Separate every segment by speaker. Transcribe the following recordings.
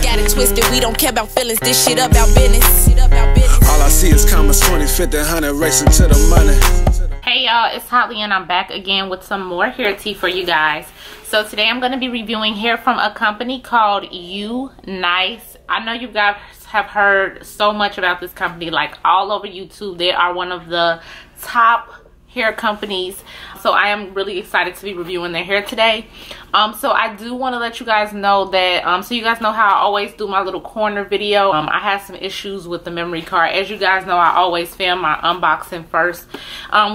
Speaker 1: got it twisted. We don't care about feelings. This shit about business.
Speaker 2: All I see is commas, 20, 50, 100, racing to the money.
Speaker 3: Hey y'all, it's Holly and I'm back again with some more hair tea for you guys. So today I'm going to be reviewing hair from a company called UNice. I know you guys have heard so much about this company, like all over YouTube. They are one of the top hair companies, so I am really excited to be reviewing their hair today. So I do want to let you guys know that so you guys know how I always do my little corner video. I had some issues with the memory card. As you guys know, I always film my unboxing first,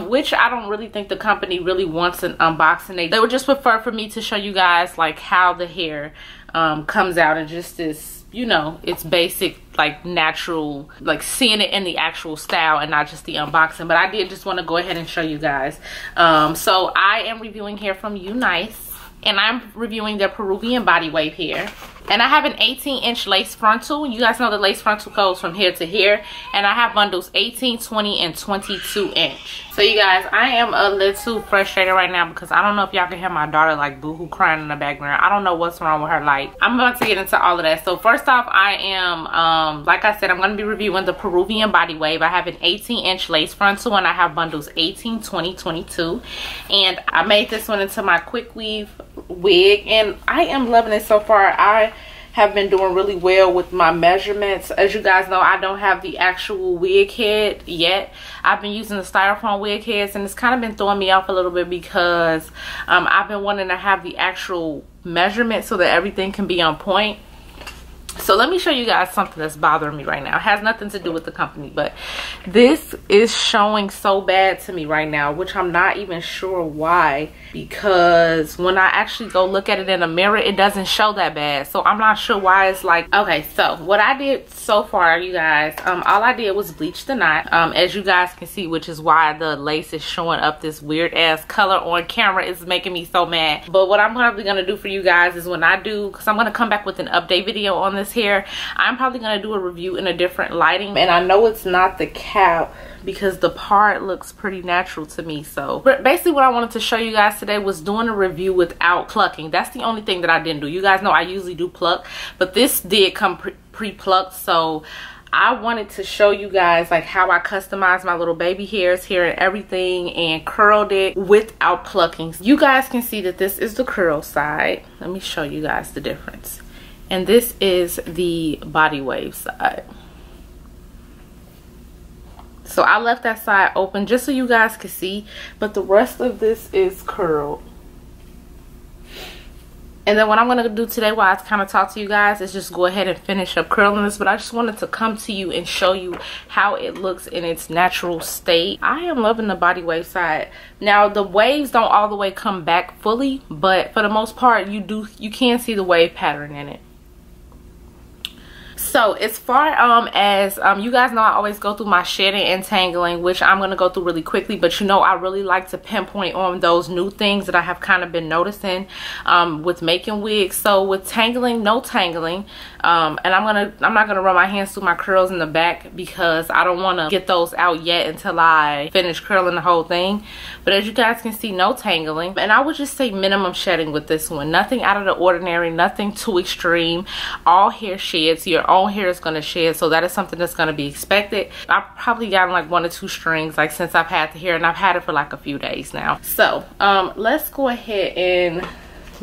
Speaker 3: which I don't really think the company really wants an unboxing. They would just prefer for me to show you guys like how the hair comes out and just this, you know, it's basic, like natural, like seeing it in the actual style and not just the unboxing. But I did just want to go ahead and show you guys. So I am reviewing hair from UNice, and I'm reviewing their Peruvian body wave hair. And I have an 18-inch lace frontal. You guys know the lace frontal goes from here to here. And I have bundles 18, 20, and 22-inch. So you guys, I am a little frustrated right now because I don't know if y'all can hear my daughter like boohoo crying in the background. I don't know what's wrong with her light. I'm about to get into all of that. So first off, I am, like I said, I'm going to be reviewing the Peruvian body wave. I have an 18-inch lace frontal and I have bundles 18, 20, 22. And I made this one into my quick weave wig and I am loving it so far. I have been doing really well with my measurements. As you guys know, I don't have the actual wig head yet. I've been using the styrofoam wig heads and it's kind of been throwing me off a little bit because I've been wanting to have the actual measurement so that everything can be on point. So let me show you guys something that's bothering me right now. It has nothing to do with the company, but this is showing so bad to me right now, which I'm not even sure why, because when I actually go look at it in a mirror, it doesn't show that bad. So I'm not sure why it's like, okay, so what I did so far, you guys, all I did was bleach the knot, as you guys can see, which is why the lace is showing up this weird ass color on camera. It's making me so mad. But what I'm probably gonna do for you guys is when I do, because I'm gonna come back with an update video on this hair, I'm probably going to do a review in a different lighting, and I know it's not the cap because the part looks pretty natural to me. So basically what I wanted to show you guys today was doing a review without plucking. That's the only thing that I didn't do. You guys know I usually do pluck, but this did come pre-plucked, so I wanted to show you guys like how I customized my little baby hairs here and everything and curled it without plucking. You guys can see that this is the curl side. Let me show you guys the difference. And this is the body wave side. So I left that side open just so you guys can see, but the rest of this is curled. And then what I'm going to do today while I kind of talk to you guys is just go ahead and finish up curling this. But I just wanted to come to you and show you how it looks in its natural state. I am loving the body wave side. Now the waves don't all the way come back fully, but for the most part you can see the wave pattern in it. So as far as you guys know, I always go through my shedding and tangling, which I'm going to go through really quickly, but you know I really like to pinpoint on those new things that I have kind of been noticing with making wigs. So with tangling, no tangling, and I'm not gonna run my hands through my curls in the back because I don't want to get those out yet until I finish curling the whole thing. But as you guys can see, no tangling, and I would just say minimum shedding with this one. Nothing out of the ordinary, nothing too extreme. All hair sheds. Your own hair is going to shed, so that is something that's going to be expected. I've probably gotten like 1 or 2 strings like since I've had the hair, and I've had it for like a few days now. So let's go ahead and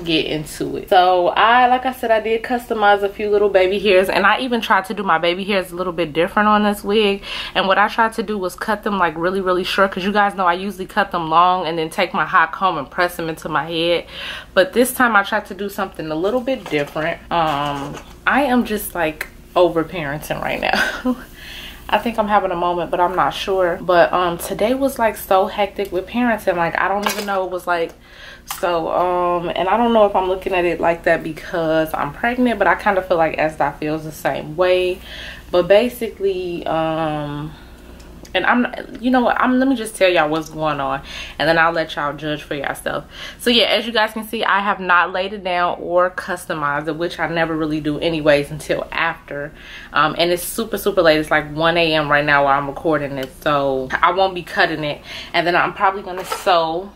Speaker 3: get into it. So like I said, I did customize a few little baby hairs, and I even tried to do my baby hairs a little bit different on this wig. And what I tried to do was cut them like really short, because you guys know I usually cut them long and then take my hot comb and press them into my head. But this time I tried to do something a little bit different. I am just like over parenting right now. I think I'm having a moment, but I'm not sure. But today was like so hectic with parenting. Like I don't even know, it was like so and I don't know if I'm looking at it like that because I'm pregnant, but I kind of feel like Sdot feels the same way. But basically and let me just tell y'all what's going on, and then I'll let y'all judge for yourself. So yeah, as you guys can see, I have not laid it down or customized it, which I never really do anyways until after. And it's super late. It's like 1 a.m. right now while I'm recording it, so I won't be cutting it. And then I'm probably gonna sew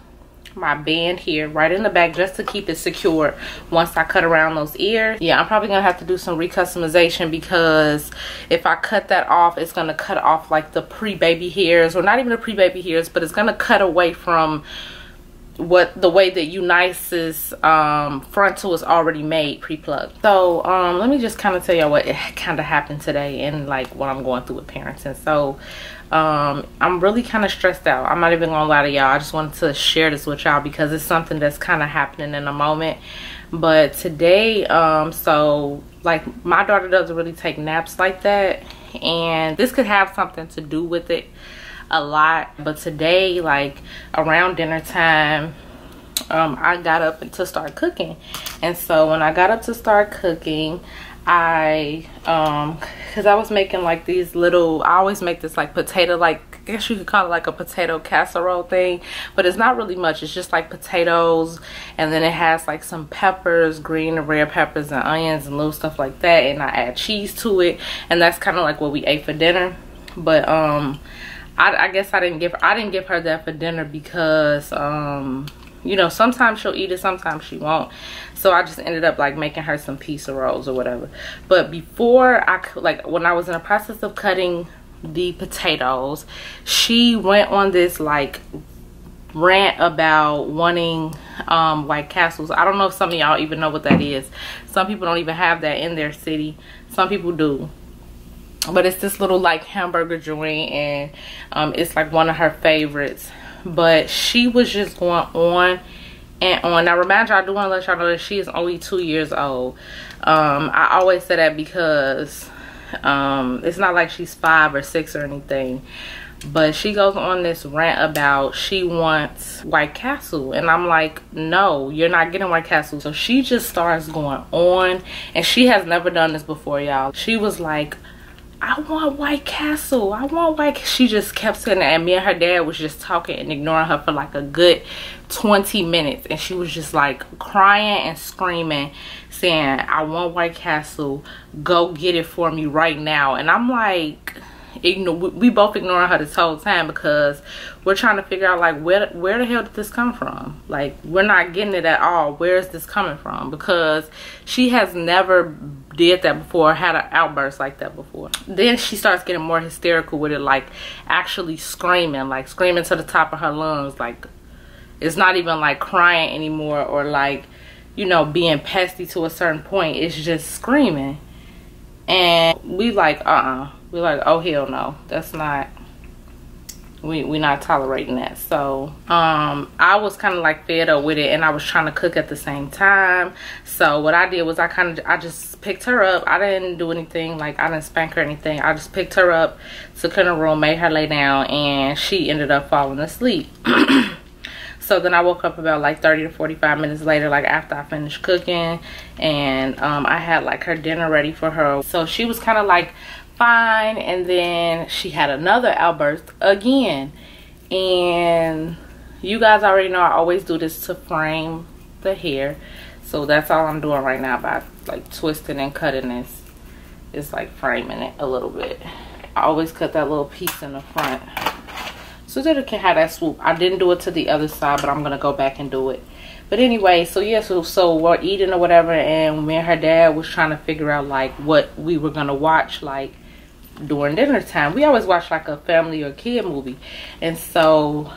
Speaker 3: my band here right in the back just to keep it secure once I cut around those ears. Yeah, I'm probably gonna have to do some recustomization, because if I cut that off, it's gonna cut off like the pre-baby hairs, or not even the pre-baby hairs, but it's gonna cut away from the way that UNice's frontal is already made pre-plugged. So let me just kind of tell y'all what kind of happened today and like what I'm going through with parenting. So I'm really kind of stressed out. I'm not even gonna lie to y'all. I just wanted to share this with y'all because it's something that's kind of happening in a moment. But today, so like my daughter doesn't really take naps like that, and this could have something to do with it a lot. But today, like around dinner time, I got up to start cooking. And so when I got up to start cooking, because I was making like these little, I always make this like potato, like I guess you could call it like a potato casserole thing, but it's not really much. It's just like potatoes, and then it has like some peppers, green and red peppers and onions and little stuff like that, and I add cheese to it, and that's kind of like what we ate for dinner. But I guess I didn't give her that for dinner because you know, sometimes she'll eat it, sometimes she won't. So I just ended up like making her some pizza rolls or whatever. But before like when I was in the process of cutting the potatoes, she went on this like rant about wanting White Castles. I don't know if some of y'all even know what that is. Some people don't even have that in their city. Some people do. But it's this little like hamburger joint, and it's like one of her favorites. But she was just going on and on. Now remind y'all, I do want to let y'all know that she is only 2 years old. I always say that because it's not like she's 5 or 6 or anything. But she goes on this rant about she wants White Castle, and I'm like, no, you're not getting White Castle. So she just starts going on, and she has never done this before, y'all. She was like, I want White Castle, I want White. She just kept saying that, and me and her dad was just talking and ignoring her for like a good 20 minutes, and she was just like crying and screaming, saying, I want White Castle, go get it for me right now. And I'm like, we both ignoring her this whole time because we're trying to figure out like where the hell did this come from. Like, we're not getting it at all. Where is this coming from? Because she has never did that before, had an outburst like that before. Then she starts getting more hysterical with it, like actually screaming, like screaming to the top of her lungs. Like, it's not even like crying anymore or like, you know, being pesty to a certain point. It's just screaming. And we like, we're like, oh hell no, that's not, we're not tolerating that. So I was kind of like fed up with it, and I was trying to cook at the same time. So what I did was I just picked her up. I didn't do anything, like I didn't spank her or anything. I just picked her up, took her in the room, made her lay down, and she ended up falling asleep. So then I woke up about like 30 to 45 minutes later, like after I finished cooking, and I had like her dinner ready for her. So she was kind of like fine, and then she had another outburst again. And you guys already know I always do this to frame the hair. So that's all I'm doing right now by like twisting and cutting this. It's like framing it a little bit. I always cut that little piece in the front so that it can have that swoop. I didn't do it to the other side, but I'm gonna go back and do it. But anyway, so yeah, so we're eating or whatever, and me and her dad was trying to figure out like what we were gonna watch like during dinner time. We always watch like a family or kid movie, and so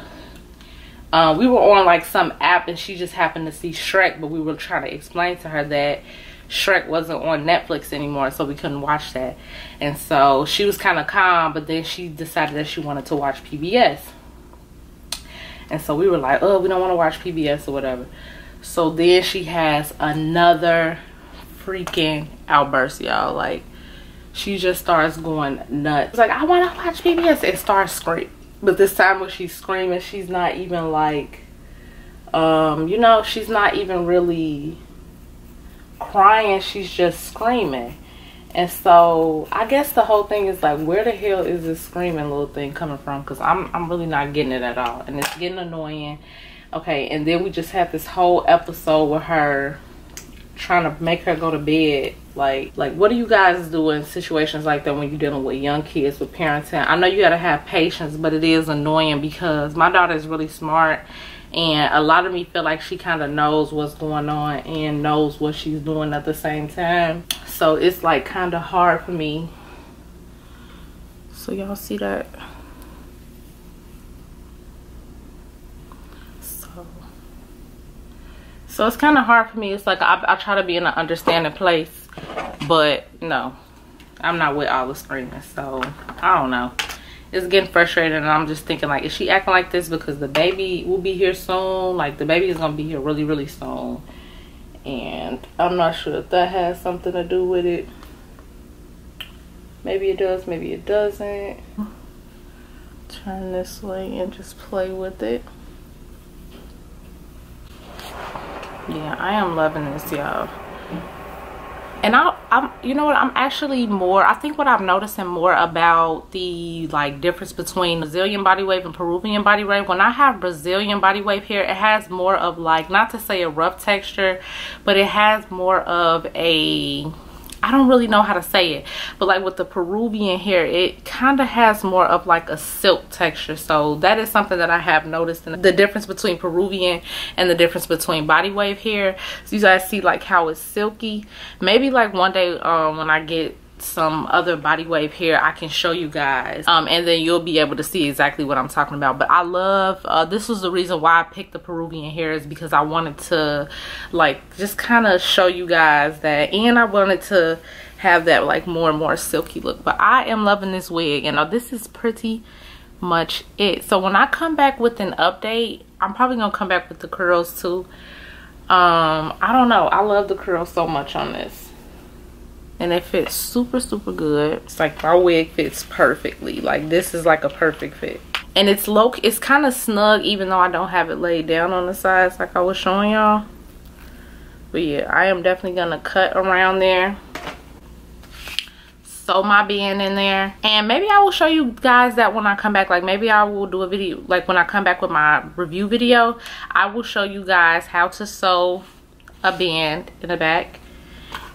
Speaker 3: we were on like some app, and she just happened to see Shrek, but we were trying to explain to her that Shrek wasn't on Netflix anymore, so we couldn't watch that. And so she was kind of calm, but then she decided that she wanted to watch PBS. And so we were like, oh, we don't want to watch PBS or whatever. So then she has another freaking outburst, y'all. Like, she just starts going nuts. It's like, I want to watch PBS, and starts screaming. But this time when she's screaming, she's not even like, you know, she's not even really crying. She's just screaming. And so I guess the whole thing is like, where the hell is this screaming little thing coming from? Because I'm really not getting it at all, and it's getting annoying. Okay, and then we just had this whole episode with her trying to make her go to bed. Like what do you guys do in situations like that when you're dealing with young kids with parenting? I know you gotta have patience, but it is annoying because my daughter is really smart, and a lot of me feel like she kind of knows what's going on and knows what she's doing at the same time. So it's like kind of hard for me. So y'all see that? So it's kind of hard for me. It's like I try to be in an understanding place, but no, I'm not with all the screaming. So I don't know. It's getting frustrating, and I'm just thinking, like, is she acting like this because the baby will be here soon? Like, the baby is gonna be here really, really soon, and I'm not sure if that has something to do with it. Maybe it does, maybe it doesn't. Turn this way and just play with it. Yeah, I am loving this, y'all. And I'm you know what, I'm actually more, I think what I'm noticing more about the like difference between Brazilian body wave and Peruvian body wave, when I have Brazilian body wave here, it has more of, like, not to say a rough texture, but it has more of a, I don't really know how to say it, but like with the Peruvian hair, it kind of has more of like a silk texture. So that is something that I have noticed in the difference between Peruvian and the difference between body wave hair. So you guys see like how it's silky. Maybe like one day when I get some other body wave hair, I can show you guys, and then you'll be able to see exactly what I'm talking about. But I love this was the reason why I picked the Peruvian hair, is because I wanted to like just kind of show you guys that, and I wanted to have that like more and more silky look. But I am loving this wig, and this is pretty much it. So when I come back with an update, I'm probably gonna come back with the curls too. I don't know, I love the curls so much on this. And it fits super, super good. It's like my wig fits perfectly. Like, this is like a perfect fit. And it's low, it's kind of snug, even though I don't have it laid down on the sides like I was showing y'all. But yeah, I am definitely gonna cut around there, sew my band in there, and maybe I will show you guys that when I come back. Like, maybe I will do a video, like when I come back with my review video, I will show you guys how to sew a band in the back.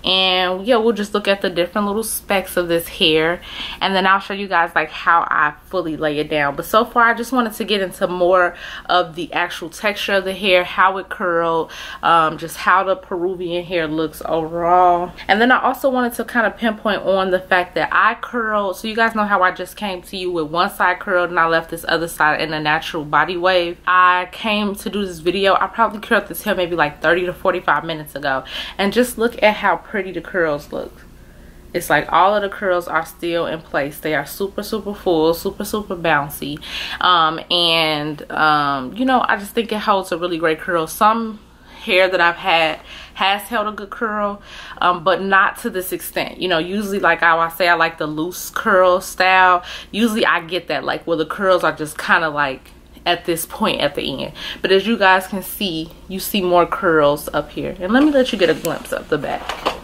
Speaker 3: And yeah, we'll just look at the different little specs of this hair, and then I'll show you guys like how I fully lay it down. But so far I just wanted to get into more of the actual texture of the hair, how it curled, just how the Peruvian hair looks overall. And then I also wanted to kind of pinpoint on the fact that I curled, so you guys know how I just came to you with one side curled and I left this other side in a natural body wave. I came to do this video, I probably curled this hair maybe like 30 to 45 minutes ago, and just look at how pretty the curls look. It's like all of the curls are still in place. They are super, super full, super, super bouncy, you know, I just think it holds a really great curl. Some hair that I've had has held a good curl, but not to this extent. You know, usually, like how I say, I like the loose curl style. Usually I get that, like where the curls are just kind of like at this point at the end. But as you guys can see, you see more curls up here. And let me let you get a glimpse of the back.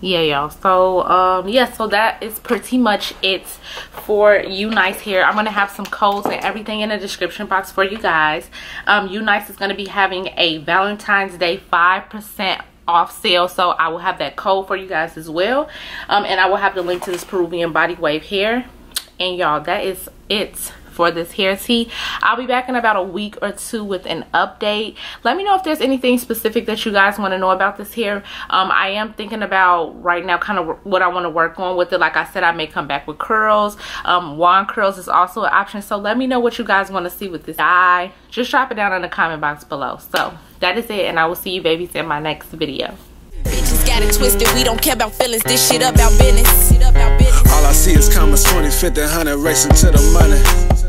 Speaker 3: Yeah, y'all, so yeah, so that is pretty much it for UNice hair. I'm gonna have some codes and everything in the description box for you guys. UNice is gonna be having a Valentine's Day 5% off sale, so I will have that code for you guys as well, and I will have the link to this Peruvian body wave hair. And y'all, that is it for this hair tea. I'll be back in about a week or two with an update. Let me know if there's anything specific that you guys want to know about this hair. I am thinking about right now kind of what I want to work on with it. Like I said, I may come back with curls. Wand curls is also an option, so let me know what you guys want to see with this dye. Just drop it down in the comment box below. So that is it, and I will see you babies in my next video.
Speaker 1: Bitches got it twisted, we don't care about feelings, this shit about business.
Speaker 2: All I see is commas, 20, 50, 100, racing to the money.